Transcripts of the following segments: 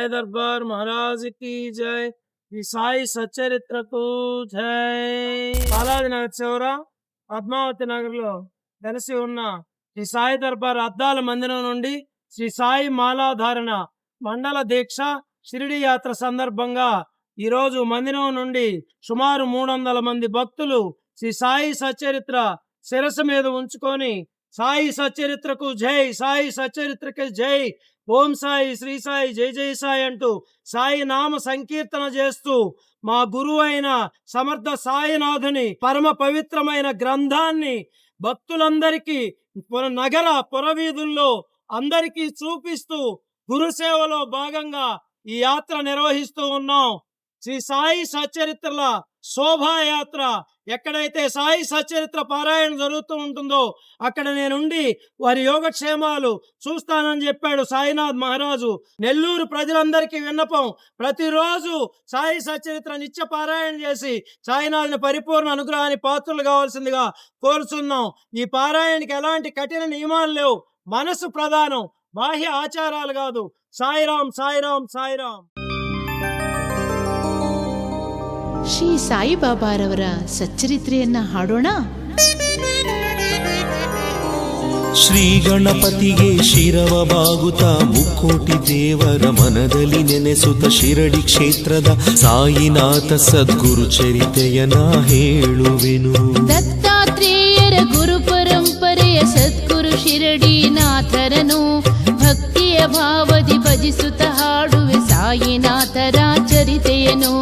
साई दरबार महाराज की जय। ఈ సాయి సచ్చరిత్రకు జై। బాలాజీ నగర్ చివర పద్మావతి నగర్ లో కలిసి ఉన్న శ్రీ సాయి దర్బార్ అద్దాల మందిరం నుండి శ్రీ సాయి మాలాధారణ మండల దీక్ష షిరిడి యాత్ర సందర్భంగా ఈరోజు మందిరం నుండి సుమారు 300 మంది భక్తులు శ్రీ సాయి సచ్చరిత్ర శిరస్సు మీద ఉంచుకొని సాయి సచ్చరిత్రకు జై, సాయి సచ్చరిత్రకి జై, ఓం సాయి, శ్రీ సాయి, జై జై సాయి అంటూ సాయి నామ సంకీర్తన చేస్తూ మా గురువు అయిన సమర్థ సాయినాథుని పరమ పవిత్రమైన గ్రంథాన్ని భక్తులందరికీ నగర పురవీధుల్లో అందరికీ చూపిస్తూ గురుసేవలో భాగంగా ఈ యాత్ర నిర్వహిస్తూ ఉన్నాం। శ్రీ సాయి సచ్చరిత్రల శోభాయాత్ర ఎక్కడైతే సాయి సచ్చరిత్ర పారాయణ జరుగుతూ ఉంటుందో అక్కడ నేనుండి వారి యోగక్షేమాలు చూస్తానని చెప్పాడు సాయినాథ్ మహారాజు। నెల్లూరు ప్రజలందరికీ విన్నపం, ప్రతిరోజు సాయి సచ్చరిత్ర నిత్య పారాయణ చేసి సాయినాథుని పరిపూర్ణ అనుగ్రహాన్ని పాత్రలు కావాల్సిందిగా కోరుచున్నాం। ఈ పారాయణకి ఎలాంటి కఠిన నియమాలు లేవు, మనసు ప్రధానం, బాహ్య ఆచారాలు కాదు। సాయిరాం సాయిరాం సాయిరాం। ಶ್ರೀ ಸಾಯಿಬಾಬಾರವರ ಸಚ್ಚರಿತ್ರೆಯನ್ನ ಹಾಡೋಣ। ಶ್ರೀ ಗಣಪತಿಗೆ ಶಿರವ ಬಾಗುತ್ತ ಮುಕ್ಕೋಟಿ ದೇವರ ಮನದಲ್ಲಿ ನೆನೆಸುತ್ತ ಶಿರಡಿ ಕ್ಷೇತ್ರದ ಸಾಯಿನಾಥ ಸದ್ಗುರು ಚರಿತೆಯನ ಹೇಳುವೆನು। ದತ್ತಾತ್ರೇಯರ ಗುರು ಪರಂಪರೆಯ ಸದ್ಗುರು ಶಿರಡಿನಾಥರನು ಭಕ್ತಿಯ ಭಾವದಿ ಭಜಿಸುತ್ತ ಹಾಡುವೆ ಸಾಯಿನಾಥರ ಚರಿತೆಯನು।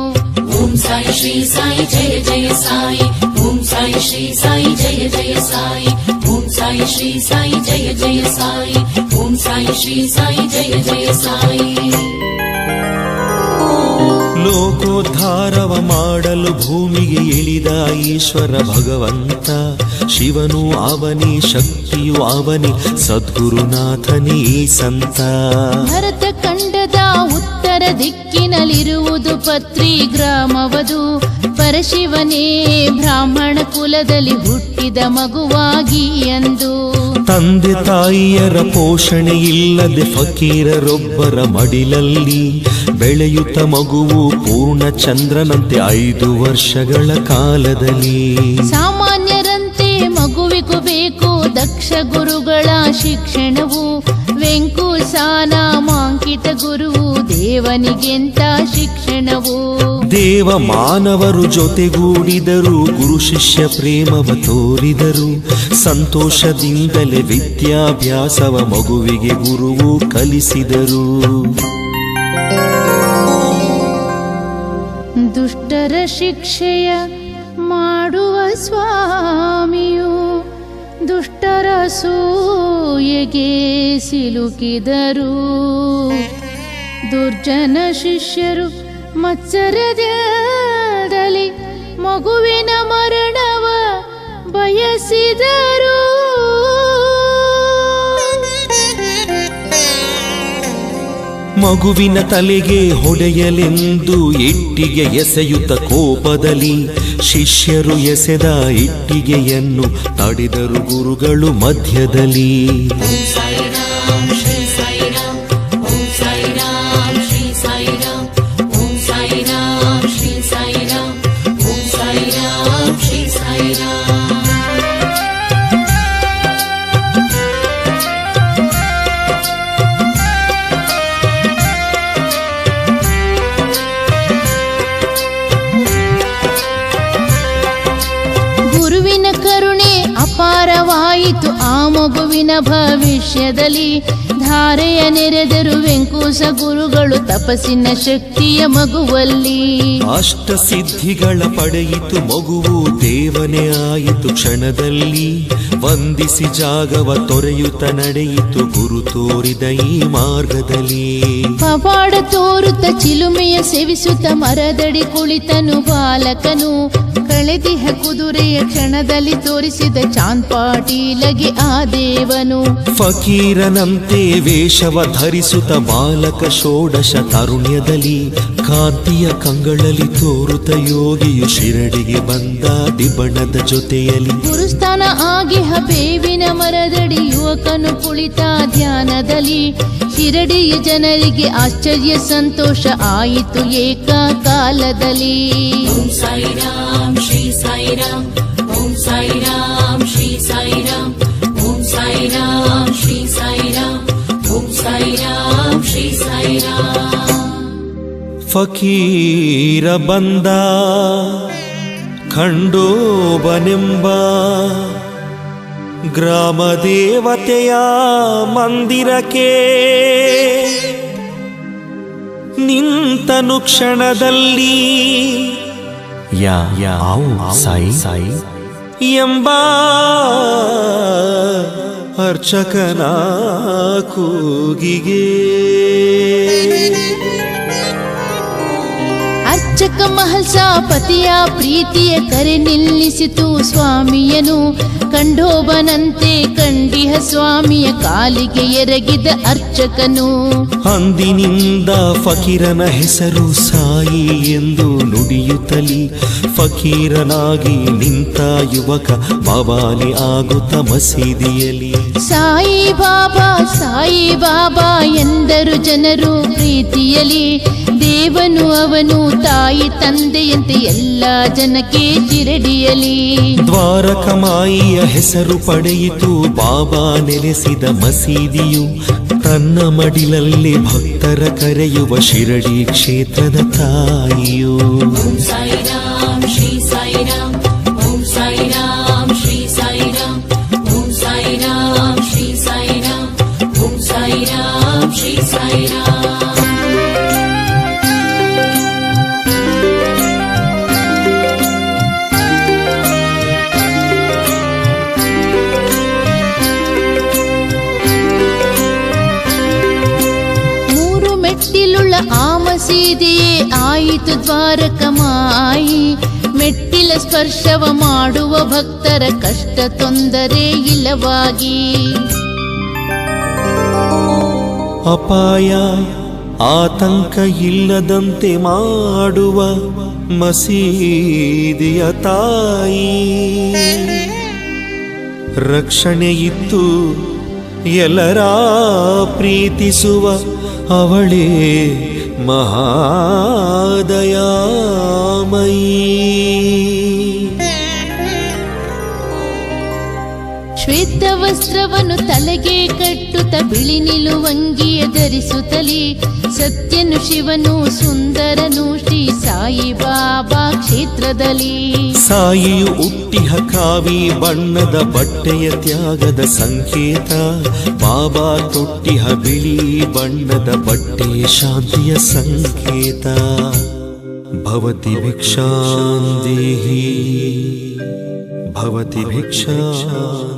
ಓಂ ಸಾಯಿ ಶ್ರೀ ಸಾಯಿ ಜಯ ಜಯ ಸಾಯಿ, ಓಂ ಸಾಯಿ ಶ್ರೀ ಸಾಯಿ ಜಯ ಜಯ ಸಾಯಿ, ಓಂ ಸಾಯಿ ಶ್ರೀ ಸಾಯಿ ಜಯ ಜಯ ಸಾಯಿ, ಓಂ ಸಾಯಿ ಶ್ರೀ ಸಾಯಿ ಜಯ ಜಯ ಸಾಯಿ। ಲೋಕೋದ್ಧಾರವ ಮಾಡಲು ಭೂಮಿಗೆ ಇಳಿದ ಈಶ್ವರ ಭಗವಂತ ಶಿವನು ಅವನಿ, ಶಕ್ತಿಯು ಅವನಿ, ಸದ್ಗುರುನಾಥನೇ ಸಂತ। ಭರತ ಖಂಡದ ಉತ್ತರ ದಿಕ್ಕಿನಲ್ಲಿರುವುದು ಪತ್ರಿ ಗ್ರಾಮವದು, ಪರಶಿವನೇ ಬ್ರಾಹ್ಮಣ ಕುಲದಲ್ಲಿ ಹುಟ್ಟಿದ ಮಗುವಾಗಿ ಎಂದು। ತಂದೆ ತಾಯಿಯರ ಪೋಷಣೆ ಇಲ್ಲದೆ ಫಕೀರರೊಬ್ಬರ ಮಡಿಲಲ್ಲಿ ಬೆಳೆಯುತ್ತ ಮಗುವು ಪೂರ್ಣ ಚಂದ್ರನಂತೆ 5 ವರ್ಷಗಳ ಕಾಲದಲ್ಲಿ। ಸಾಮಾನ್ಯರಂತೆ ಮಗುವಿಗೂ ಬೇಕು ದಕ್ಷ ಗುರುಗಳ ಶಿಕ್ಷಣವು, ವೆಂಕುಸಾನ ಮಾಂಕಿತ ಗುರುವು ದೇವನಿಗೆಂತ ಶಿಕ್ಷಣವು। ದೇವ ಮಾನವರು ಜೊತೆಗೂಡಿದರು, ಗುರು ಶಿಷ್ಯ ಪ್ರೇಮವ ತೋರಿದರು, ಸಂತೋಷದಿಂದಲೇ ವಿದ್ಯಾಭ್ಯಾಸವ ಮಗುವಿಗೆ ಗುರುವು ಕಲಿಸಿದರು। ದುಷ್ಟರ ಶಿಕ್ಷೆಯ ಮಾಡುವ ಸ್ವಾಮಿಯು ದುಷ್ಟರ ಸೂಯೆಗೆ ಸಿಲುಕಿದರು, ದುರ್ಜನ ಶಿಷ್ಯರು ಮತ್ಸರದಲ್ಲಿ ಮಗುವಿನ ಮರಣವ ಬಯಸಿದರು। ಮಗುವಿನ ತಲೆಗೆ ಹೊಡೆಯಲೆಂದು ಇಟ್ಟಿಗೆ ಎಸೆಯುತ್ತ ಕೋಪದಲ್ಲಿ ಶಿಷ್ಯರು ಎಸೆದ ಇಟ್ಟಿಗೆಯನ್ನು ತಡೆದರು ಗುರುಗಳು ಮಧ್ಯದಲ್ಲಿ। ಓಂ ಸಾಯಿರಾಮ್ ಶ್ರೀ ಸಾಯಿರಾಮ್, ಓಂ ಸಾಯಿರಾಮ್ ಶ್ರೀ ಸಾಯಿರಾಮ್, ಓಂ ಸಾಯಿರಾಮ್ ಶ್ರೀ ಸಾಯಿರಾಮ್, ಓಂ ಸಾಯಿರಾಮ್ ಶ್ರೀ ಸಾಯಿರಾಮ್। ಗುರುವಿನ ಕರುಣೆ ಅಪಾರವಾಯಿತು ಆ ಮಗುವಿನ ಭವಿಷ್ಯದಲ್ಲಿ, ಧಾರೆಯ ನೆರೆದರು ವೆಂಕುಸ ಗುರುಗಳು ತಪಸ್ಸಿನ ಶಕ್ತಿಯ ಮಗುವಲ್ಲಿ। ಅಷ್ಟ ಸಿದ್ಧಿಗಳ ಪಡೆಯಿತು ಮಗುವು ದೇವನೇ ಆಯಿತು ಕ್ಷಣದಲ್ಲಿ, ವಂದಿಸಿ ಜಾಗವ ತೊರೆಯುತ್ತ ನಡೆಯಿತು ಗುರು ತೋರಿದ ಈ ಮಾರ್ಗದಲ್ಲಿ। ಪವಾಡ ತೋರುತ್ತ ಚಿಲುಮೆಯ ಸೇವಿಸುತ್ತ ಮರದಡಿ ಕುಳಿತನು ಬಾಲಕನು, ಕಳೆದಿಹ ಕುದುರೆಯ ಕ್ಷಣದಲ್ಲಿ ತೋರಿಸಿದ ಚಾಂದ್ ಪಾಟೀಲಗೆ ಆ ದೇವನು। ಫಕೀರನಂತೆ ವೇಷವ ಧರಿಸುತ್ತ ಬಾಲಕ ಷೋಡಶ ತರುಣ್ಯದಲ್ಲಿ ಕಾಂತಿಯ ಕಂಗಳಲ್ಲಿ ತೋರುತ್ತ ಯೋಗಿಯು ಶಿರಡಿಗೆ ಬಂದ ದಿಬ್ಬಣದ ಜೊತೆಯಲ್ಲಿ. ಗುರುಸ್ಥಾನ ಆಗಿಹ ಬೇವಿನ ಮರದಡಿ ಯುವಕನು ಕುಳಿತ ಧ್ಯಾನದಲ್ಲಿ. ಶಿರಡಿಯ ಜನರಿಗೆ ಆಶ್ಚರ್ಯ ಸಂತೋಷ ಆಯಿತು ಏಕಕಾಲದಲ್ಲಿ. ಓಂ ಸಾಯಿ ರಾಮ್ ಶ್ರೀ ಸಾಯಿ ರಾಮ್, ಓಂ ಸಾಯಿ ರಾಮ್ ಶ್ರೀ ಸಾಯಿ ರಾಮ್, ಓಂ ಸಾಯಿ ರಾಮ್ ಶ್ರೀ ಸಾಯಿ ರಾಮ್, ಓಂ ಸಾಯಿ ರಾಮ್ ಶ್ರೀ ಸಾಯಿ ರಾಮ್. ಫಕೀರ ಬಂದ ಖಂಡೋಬನೆಂಬ ಗ್ರಾಮ ದೇವತೆಯ ಮಂದಿರಕ್ಕೆ ನಿಂತನು ಕ್ಷಣದಲ್ಲಿ. ಸಾಯಿ ಸಾಯಿ ಎಂಬ ಅರ್ಚಕನ ಕೂಗಿಗೆ ಅರ್ಚಕ ಮಹಲ್ಸಾಪತಿಯ ಪ್ರೀತಿಯ ಕರೆ ನಿಲ್ಲಿಸಿತು ಸ್ವಾಮಿಯನು. ಕಂಡೋಬನಂತೆ ಕಂಡಿಹ ಸ್ವಾಮಿಯ ಕಾಲಿಗೆ ಎರಗಿದ ಅರ್ಚಕನು. ಅಂದಿನಿಂದ ಫಕೀರನ ಹೆಸರು ಸಾಯಿ ಎಂದು ನುಡಿಯುತ್ತಲಿ ಫಕೀರನಾಗಿ ನಿಂತ ಯುವಕ ಬಾಬಾನಿ ಆಗುತ್ತ ಮಸೀದಿಯಲ್ಲಿ. ಸಾಯಿ ಬಾಬಾ ಎಂದರು ಜನರು ಪ್ರೀತಿಯಲಿ. ದೇವನು ಅವನು ತಾಯಿ ತಂದೆಯಂತೆ ಎಲ್ಲ ಜನಕ್ಕೆ ಶಿರಡಿಯಲಿ. ದ್ವಾರಕಮಾಯಿಯ ಹೆಸರು ಪಡೆಯಿತು ಬಾಬಾ ನೆಲೆಸಿದ ಮಸೀದಿಯು. ತನ್ನ ಮಡಿಲಲ್ಲಿ ಭಕ್ತರ ಕರೆಯುವ ಶಿರಡಿ ಕ್ಷೇತ್ರದ ತಾಯಿಯು. ಓಂ ಸಾಯಿ ರಾಮ್ ಶ್ರೀ ಸಾಯಿ ರಾಮ್, ಓಂ ಸಾಯಿ ರಾಮ್ ಶ್ರೀ ಸಾಯಿ ರಾಮ್, ಓಂ ಸಾಯಿ ರಾಮ್ ಶ್ರೀ ಸಾಯಿ ರಾಮ್, ಓಂ ಸಾಯಿ ರಾಮ್ ಶ್ರೀ ಸಾಯಿ ರಾಮ್. ಮೆಟ್ಟಿಲುಳ್ಳ ಆ ಮಸೀದಿಯೇ ಆಯಿತು ದ್ವಾರಕಮಾಯಿ. ಮೆಟ್ಟಿಲ ಸ್ಪರ್ಶವ ಮಾಡುವ ಭಕ್ತರ ಕಷ್ಟ ತೊಂದರೆ ಇಲ್ಲವಾಗಿ. ಅಪಾಯ ಆತಂಕ ಇಲ್ಲದಂತೆ ಮಾಡುವ ಮಸೀದಿಯ ತಾಯಿ. ರಕ್ಷಣೆ ಇತ್ತು ಎಲ್ಲರ ಪ್ರೀತಿಸುವ ಅವಳೇ ಮಹಾದಯಾಮಯಿ. ಶ್ವೇತ ವಸ್ತ್ರವನ್ನು ತಲೆಗೆ ಕಟ್ಟುತ್ತ ಬಿಳಿ ನಿಲುವಂಗಿಯ ಧರಿಸುತ್ತಲಿ. ಸತ್ಯನು ಶಿವನು ಸುಂದರನು ಶ್ರೀ ಸಾಯಿ ಬಾಬಾ ಕ್ಷೇತ್ರದಲ್ಲಿ. ಸಾಯಿಯು ಹುಟ್ಟಿಹ ಕಾವಿ ಬಣ್ಣದ ಬಟ್ಟೆಯ ತ್ಯಾಗದ ಸಂಕೇತ. ಬಾಬಾ ತೊಟ್ಟಿಹ ಬಿಳಿ ಬಣ್ಣದ ಬಟ್ಟೆಯ ಶಾಂತಿಯ ಸಂಕೇತ. ಭವತಿ ಭಿಕ್ಷಾಂ ದೇಹಿ, ಭವತಿ ಭಿಕ್ಷಾಂ